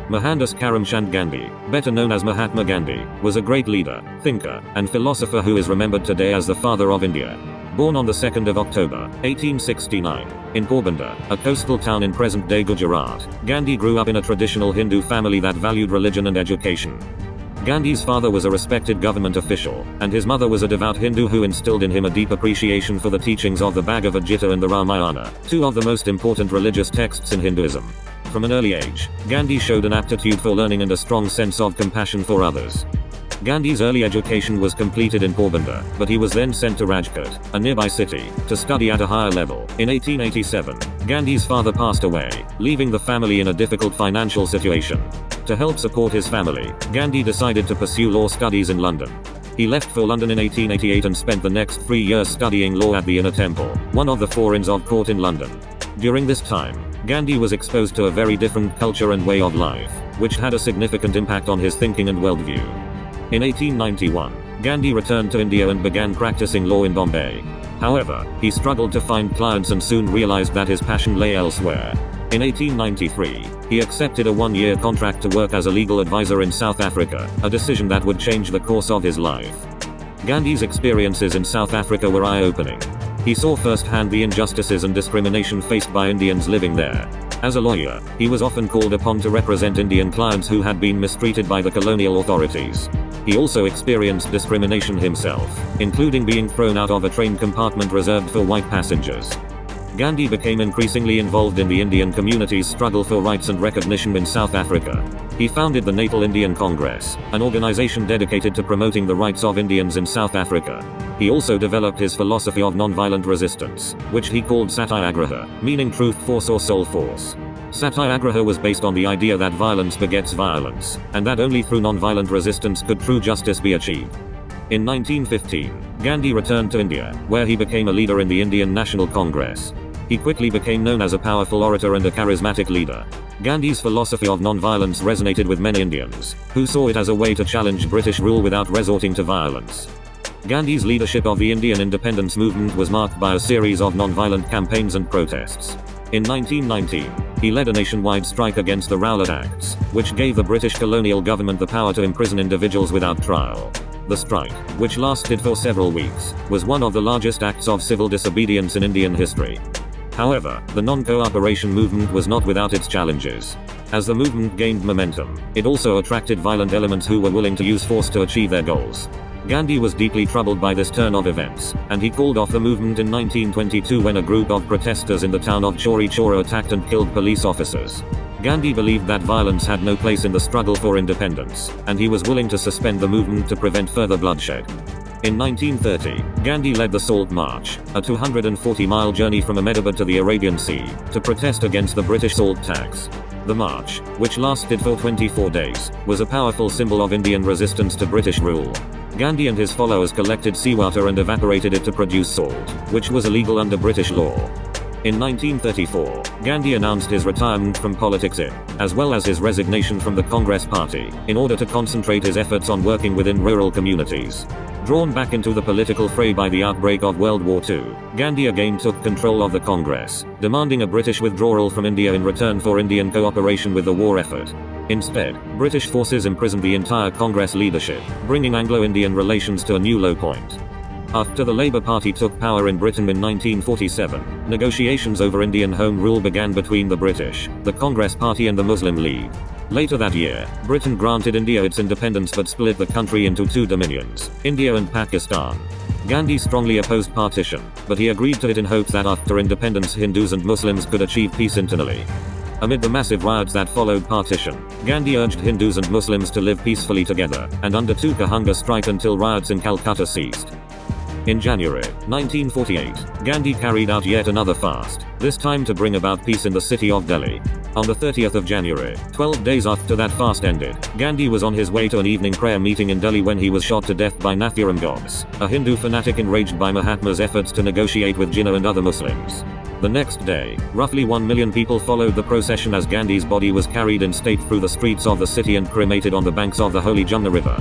Mohandas Karamchand Gandhi, better known as Mahatma Gandhi, was a great leader, thinker, and philosopher who is remembered today as the father of India. Born on the 2nd of October, 1869, in Porbandar, a coastal town in present-day Gujarat, Gandhi grew up in a traditional Hindu family that valued religion and education. Gandhi's father was a respected government official, and his mother was a devout Hindu who instilled in him a deep appreciation for the teachings of the Bhagavad Gita and the Ramayana, two of the most important religious texts in Hinduism. From an early age, Gandhi showed an aptitude for learning and a strong sense of compassion for others. Gandhi's early education was completed in Porbandar, but he was then sent to Rajkot, a nearby city, to study at a higher level. In 1887, Gandhi's father passed away, leaving the family in a difficult financial situation. To help support his family, Gandhi decided to pursue law studies in London. He left for London in 1888 and spent the next 3 years studying law at the Inner Temple, one of the four Inns of Court in London. During this time, Gandhi was exposed to a very different culture and way of life, which had a significant impact on his thinking and worldview. In 1891, Gandhi returned to India and began practicing law in Bombay. However, he struggled to find clients and soon realized that his passion lay elsewhere. In 1893, he accepted a one-year contract to work as a legal advisor in South Africa, a decision that would change the course of his life. Gandhi's experiences in South Africa were eye-opening. He saw firsthand the injustices and discrimination faced by Indians living there. As a lawyer, he was often called upon to represent Indian clients who had been mistreated by the colonial authorities. He also experienced discrimination himself, including being thrown out of a train compartment reserved for white passengers. Gandhi became increasingly involved in the Indian community's struggle for rights and recognition in South Africa. He founded the Natal Indian Congress, an organization dedicated to promoting the rights of Indians in South Africa. He also developed his philosophy of nonviolent resistance, which he called Satyagraha, meaning truth force or soul force. Satyagraha was based on the idea that violence begets violence, and that only through nonviolent resistance could true justice be achieved. In 1915, Gandhi returned to India, where he became a leader in the Indian National Congress. He quickly became known as a powerful orator and a charismatic leader. Gandhi's philosophy of nonviolence resonated with many Indians, who saw it as a way to challenge British rule without resorting to violence. Gandhi's leadership of the Indian independence movement was marked by a series of nonviolent campaigns and protests. In 1919, he led a nationwide strike against the Rowlatt Acts, which gave the British colonial government the power to imprison individuals without trial. The strike, which lasted for several weeks, was one of the largest acts of civil disobedience in Indian history. However, the non-cooperation movement was not without its challenges. As the movement gained momentum, it also attracted violent elements who were willing to use force to achieve their goals. Gandhi was deeply troubled by this turn of events, and he called off the movement in 1922 when a group of protesters in the town of Chauri Chaura attacked and killed police officers. Gandhi believed that violence had no place in the struggle for independence, and he was willing to suspend the movement to prevent further bloodshed. In 1930, Gandhi led the Salt March, a 240-mile journey from Ahmedabad to the Arabian Sea, to protest against the British salt tax. The march, which lasted for 24 days, was a powerful symbol of Indian resistance to British rule. Gandhi and his followers collected seawater and evaporated it to produce salt, which was illegal under British law. In 1934, Gandhi announced his retirement from politics as well as his resignation from the Congress Party, in order to concentrate his efforts on working within rural communities. Drawn back into the political fray by the outbreak of World War II, Gandhi again took control of the Congress, demanding a British withdrawal from India in return for Indian cooperation with the war effort. Instead, British forces imprisoned the entire Congress leadership, bringing Anglo-Indian relations to a new low point. After the Labour Party took power in Britain in 1947, negotiations over Indian Home Rule began between the British, the Congress Party and the Muslim League. Later that year, Britain granted India its independence but split the country into two dominions, India and Pakistan. Gandhi strongly opposed partition, but he agreed to it in hopes that after independence Hindus and Muslims could achieve peace internally. Amid the massive riots that followed partition, Gandhi urged Hindus and Muslims to live peacefully together, and undertook a hunger strike until riots in Calcutta ceased. In January 1948, Gandhi carried out yet another fast, this time to bring about peace in the city of Delhi. On the 30th of January, 12 days after that fast ended, Gandhi was on his way to an evening prayer meeting in Delhi when he was shot to death by Nathuram Godse, a Hindu fanatic enraged by Mahatma's efforts to negotiate with Jinnah and other Muslims. The next day, roughly 1 million people followed the procession as Gandhi's body was carried in state through the streets of the city and cremated on the banks of the holy Jumna River.